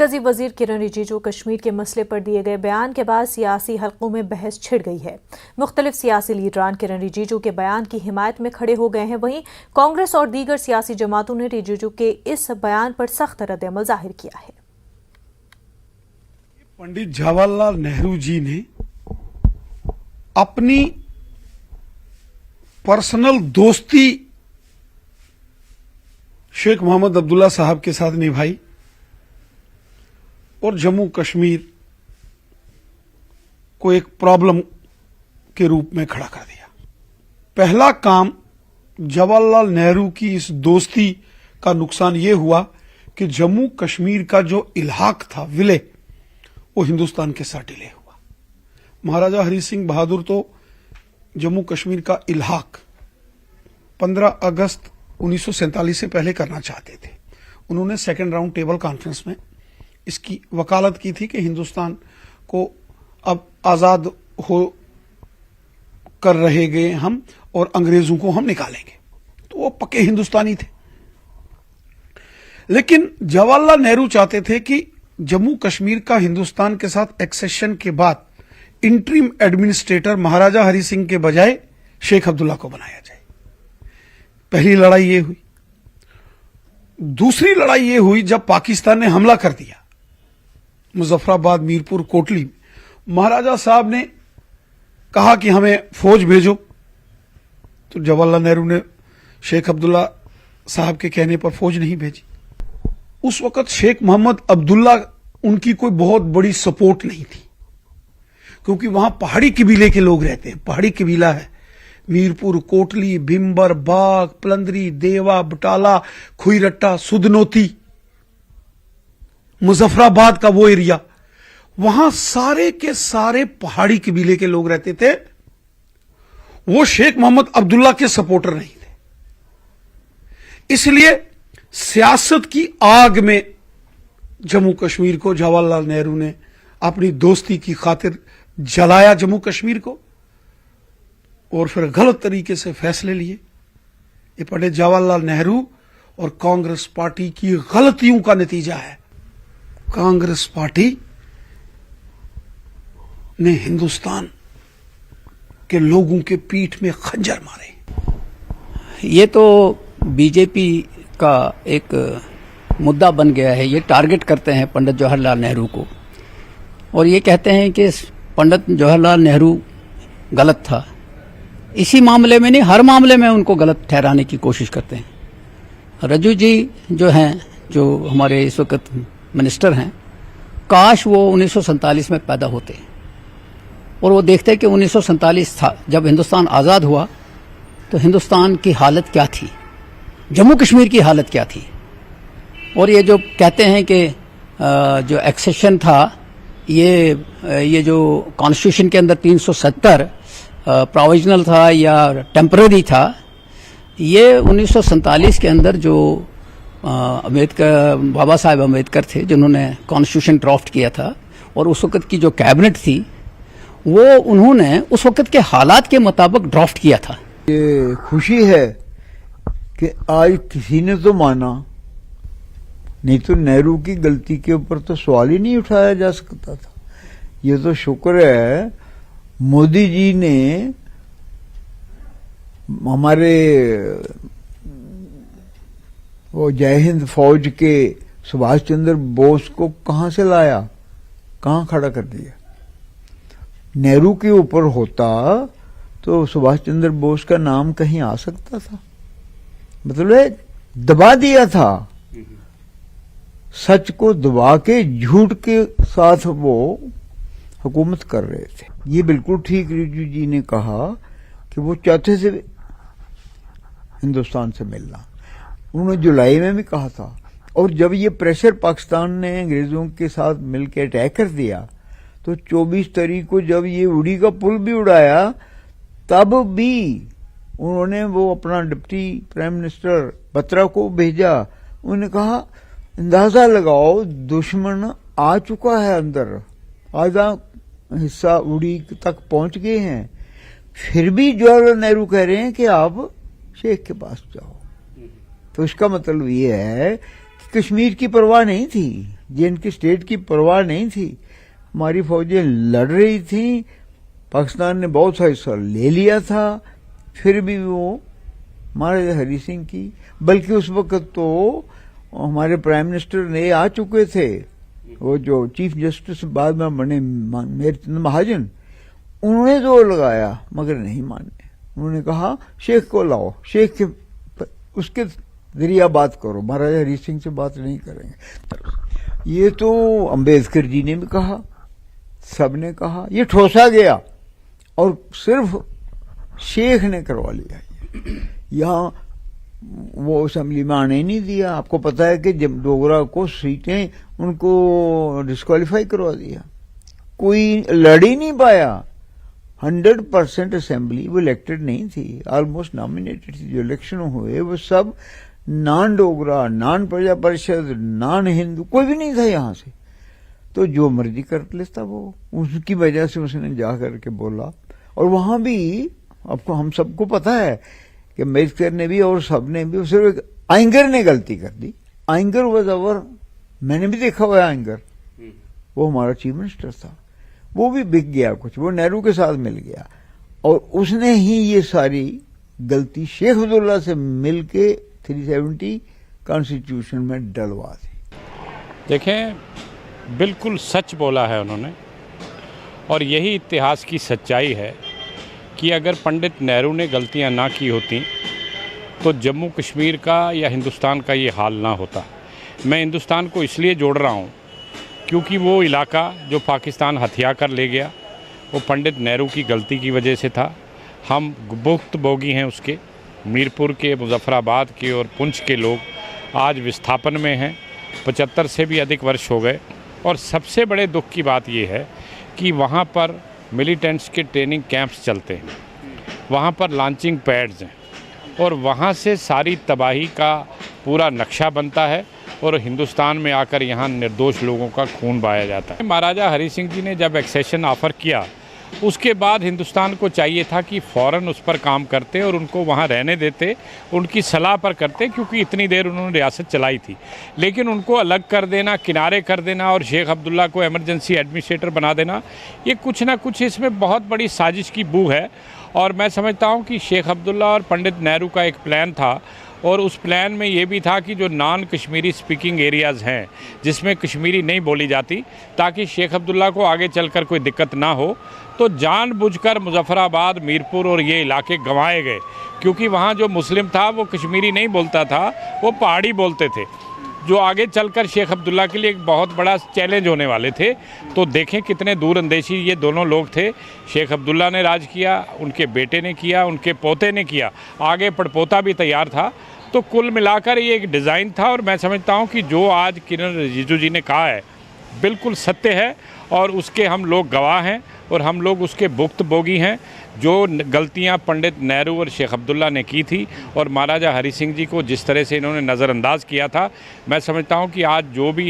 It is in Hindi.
मरकजी वजीर किरण रिजिजू कश्मीर के मसले पर दिए गए बयान के बाद सियासी हलकों में बहस छिड़ गई है। मुख्तलिफ सियासी लीडरान किरण रिजिजू के बयान की हिमायत में खड़े हो गए हैं। वहीं कांग्रेस और दीगर सियासी जमातों ने रिजिजू के इस बयान पर सख्त रद्द-ए-अमल जाहिर किया है। पंडित जवाहरलाल नेहरू जी ने अपनी पर्सनल दोस्ती शेख मोहम्मद अब्दुल्ला साहब के साथ निभाई और जम्मू कश्मीर को एक प्रॉब्लम के रूप में खड़ा कर दिया। पहला काम जवाहरलाल नेहरू की इस दोस्ती का नुकसान यह हुआ कि जम्मू कश्मीर का जो इल्हाक था, विलय, वो हिंदुस्तान के साथ डिले हुआ। महाराजा हरि सिंह बहादुर तो जम्मू कश्मीर का इल्हाक 15 अगस्त 1947 से पहले करना चाहते थे। उन्होंने सेकेंड राउंड टेबल कॉन्फ्रेंस में इसकी वकालत की थी कि हिंदुस्तान को अब आजाद हो कर रहे गए हम और अंग्रेजों को हम निकालेंगे। तो वो पक्के हिंदुस्तानी थे। लेकिन जवाहरलाल नेहरू चाहते थे कि जम्मू कश्मीर का हिंदुस्तान के साथ एक्सेशन के बाद इंटरिम एडमिनिस्ट्रेटर महाराजा हरि सिंह के बजाय शेख अब्दुल्ला को बनाया जाए। पहली लड़ाई ये हुई। दूसरी लड़ाई ये हुई जब पाकिस्तान ने हमला कर दिया मुजफ्फराबाद, मीरपुर, कोटली में। महाराजा साहब ने कहा कि हमें फौज भेजो, तो जवाहरलाल नेहरू ने शेख अब्दुल्ला साहब के कहने पर फौज नहीं भेजी। उस वक्त शेख मोहम्मद अब्दुल्ला उनकी कोई बहुत बड़ी सपोर्ट नहीं थी, क्योंकि वहां पहाड़ी कबीले के लोग रहते हैं। पहाड़ी कबीला है, मीरपुर, कोटली, भिम्बर, बाग, पलंदरी, देवा, बटाला, खुईरट्टा, सुदनोती, मुजफ्फराबाद का वो एरिया, वहां सारे के सारे पहाड़ी कबीले के लोग रहते थे। वो शेख मोहम्मद अब्दुल्ला के सपोर्टर नहीं थे। इसलिए सियासत की आग में जम्मू कश्मीर को जवाहरलाल नेहरू ने अपनी दोस्ती की खातिर जलाया, जम्मू कश्मीर को, और फिर गलत तरीके से फैसले लिए। ये पंडित जवाहरलाल नेहरू और कांग्रेस पार्टी की गलतियों का नतीजा है। कांग्रेस पार्टी ने हिंदुस्तान के लोगों के पीठ में खंजर मारे। ये तो बीजेपी का एक मुद्दा बन गया है। ये टारगेट करते हैं पंडित जवाहरलाल नेहरू को और ये कहते हैं कि पंडित जवाहरलाल नेहरू गलत था। इसी मामले में नहीं, हर मामले में उनको गलत ठहराने की कोशिश करते हैं। रज्जू जी जो हैं, जो हमारे इस वक्त मिनिस्टर हैं, काश वो 1947 में पैदा होते और वो देखते कि 1947 था जब हिंदुस्तान आज़ाद हुआ तो हिंदुस्तान की हालत क्या थी, जम्मू कश्मीर की हालत क्या थी। और ये जो कहते हैं कि जो एक्सेशन था, ये जो कॉन्स्टिट्यूशन के अंदर 370 प्रोविजनल था या टेम्पररी था, ये 1947 के अंदर जो अम्बेडकर, बाबा साहेब अम्बेडकर थे जिन्होंने कॉन्स्टिट्यूशन ड्राफ्ट किया था, और उस वक्त की जो कैबिनेट थी वो उन्होंने उस वक्त के हालात के मुताबिक ड्राफ्ट किया था। ये खुशी है कि आज किसी ने तो माना, नहीं तो नेहरू की गलती के ऊपर तो सवाल ही नहीं उठाया जा सकता था। ये तो शुक्र है मोदी जी ने हमारे वो जय हिंद फौज के सुभाष चंद्र बोस को कहां से लाया, कहां खड़ा कर दिया। नेहरू के ऊपर होता तो सुभाष चंद्र बोस का नाम कहीं आ सकता था। मतलब दबा दिया था, सच को दबा के झूठ के साथ वो हुकूमत कर रहे थे। ये बिल्कुल ठीक रिजू जी ने कहा कि वो चाहते थे हिंदुस्तान से मिलना। उन्होंने जुलाई में भी कहा था। और जब ये प्रेशर पाकिस्तान ने अंग्रेजों के साथ मिलकर अटैक कर दिया तो 24 तारीख को जब ये उड़ी का पुल भी उड़ाया, तब भी उन्होंने वो अपना डिप्टी प्राइम मिनिस्टर बत्रा को भेजा। उन्होंने कहा अंदाजा लगाओ दुश्मन आ चुका है अंदर, आधा हिस्सा उड़ी तक पहुंच गए हैं, फिर भी जवाहरलाल नेहरू कह रहे हैं कि आप शेख के पास जाओ। तो इसका मतलब ये है कि कश्मीर की परवाह नहीं थी। ये इनकी स्टेट की परवाह नहीं थी। हमारी फौजें लड़ रही थी, पाकिस्तान ने बहुत सा हिस्सा ले लिया था, फिर भी वो महाराजा हरि सिंह की, बल्कि उस वक्त तो हमारे प्राइम मिनिस्टर ने आ चुके थे, वो जो चीफ जस्टिस बाद में बने मेहरचंद महाजन, उन्होंने जोर लगाया मगर नहीं माने। उन्होंने कहा शेख को लाओ, शेख के उसके जरिए बात करो, महाराजा हरि सिंह से बात नहीं करेंगे। ये तो अंबेडकर जी ने भी कहा, सबने कहा, ये ठोसा गया और सिर्फ शेख ने करवा लिया। यहाँ वो असेंबली में आने नहीं दिया। आपको पता है कि जब डोगरा को सीटें उनको डिस्क्वालीफाई करवा दिया, कोई लड़ ही नहीं पाया। 100% असेंबली वो इलेक्टेड नहीं थी, ऑलमोस्ट नॉमिनेटेड थी। जो इलेक्शन हुए वो सब नॉन डोगरा, नॉन प्रजा परिषद, नॉन हिंदू, कोई भी नहीं था यहाँ से। तो जो मर्जी कर लेता वो, उसकी वजह से उसने जा करके बोला। और वहां भी आपको हम सबको पता है कि अम्बेडकर ने भी और सबने भी, सिर्फ एक आयंगर ने गलती कर दी। आयंगर वॉज अवर, मैंने भी देखा हुआ है आयंगर, वो हमारा चीफ मिनिस्टर था, वो भी बिक गया कुछ, वो नेहरू के साथ मिल गया और उसने ही ये सारी गलती शेख अब्दुल्ला से मिलके 370 कॉन्स्टिट्यूशन में डलवा दी। देखें, बिल्कुल सच बोला है उन्होंने, और यही इतिहास की सच्चाई है कि अगर पंडित नेहरू ने गलतियां ना की होती तो जम्मू कश्मीर का या हिंदुस्तान का ये हाल ना होता। मैं हिंदुस्तान को इसलिए जोड़ रहा हूँ क्योंकि वो इलाका जो पाकिस्तान हथिया कर ले गया वो पंडित नेहरू की गलती की वजह से था। हम भुक्तभोगी हैं उसके। मीरपुर के, मुजफ्फराबाद के और पुंछ के लोग आज विस्थापन में हैं। 75 से भी अधिक वर्ष हो गए। और सबसे बड़े दुख की बात ये है कि वहाँ पर मिलिटेंट्स के ट्रेनिंग कैंप्स चलते हैं, वहाँ पर लॉन्चिंग पैड्स हैं और वहाँ से सारी तबाही का पूरा नक्शा बनता है और हिंदुस्तान में आकर यहाँ निर्दोष लोगों का खून बहाया जाता है। महाराजा हरि सिंह जी ने जब एक्सेशन ऑफ़र किया उसके बाद हिंदुस्तान को चाहिए था कि फ़ौरन उस पर काम करते और उनको वहाँ रहने देते, उनकी सलाह पर करते, क्योंकि इतनी देर उन्होंने रियासत चलाई थी। लेकिन उनको अलग कर देना, किनारे कर देना और शेख अब्दुल्ला को इमरजेंसी एडमिनिस्ट्रेटर बना देना, ये कुछ ना कुछ इसमें बहुत बड़ी साजिश की बू है। और मैं समझता हूँ कि शेख अब्दुल्ला और पंडित नेहरू का एक प्लान था और उस प्लान में ये भी था कि जो नॉन कश्मीरी स्पीकिंग एरियाज़ हैं जिसमें कश्मीरी नहीं बोली जाती, ताकि शेख अब्दुल्ला को आगे चलकर कोई दिक्कत ना हो, तो जानबूझकर मुजफ्फराबाद, मीरपुर और ये इलाके गंवाए गए, क्योंकि वहाँ जो मुस्लिम था वो कश्मीरी नहीं बोलता था, वो पहाड़ी बोलते थे, जो आगे चलकर शेख अब्दुल्ला के लिए एक बहुत बड़ा चैलेंज होने वाले थे। तो देखें कितने दूरअंदेशी ये दोनों लोग थे। शेख अब्दुल्ला ने राज किया, उनके बेटे ने किया, उनके पोते ने किया, आगे पड़पोता भी तैयार था। तो कुल मिलाकर ये एक डिज़ाइन था और मैं समझता हूँ कि जो आज किरण रिजिजू जी ने कहा है बिल्कुल सत्य है और उसके हम लोग गवाह हैं और हम लोग उसके भुक्तभोगी हैं। जो गलतियां पंडित नेहरू और शेख अब्दुल्ला ने की थी और महाराजा हरि सिंह जी को जिस तरह से इन्होंने नज़रअंदाज किया था, मैं समझता हूं कि आज जो भी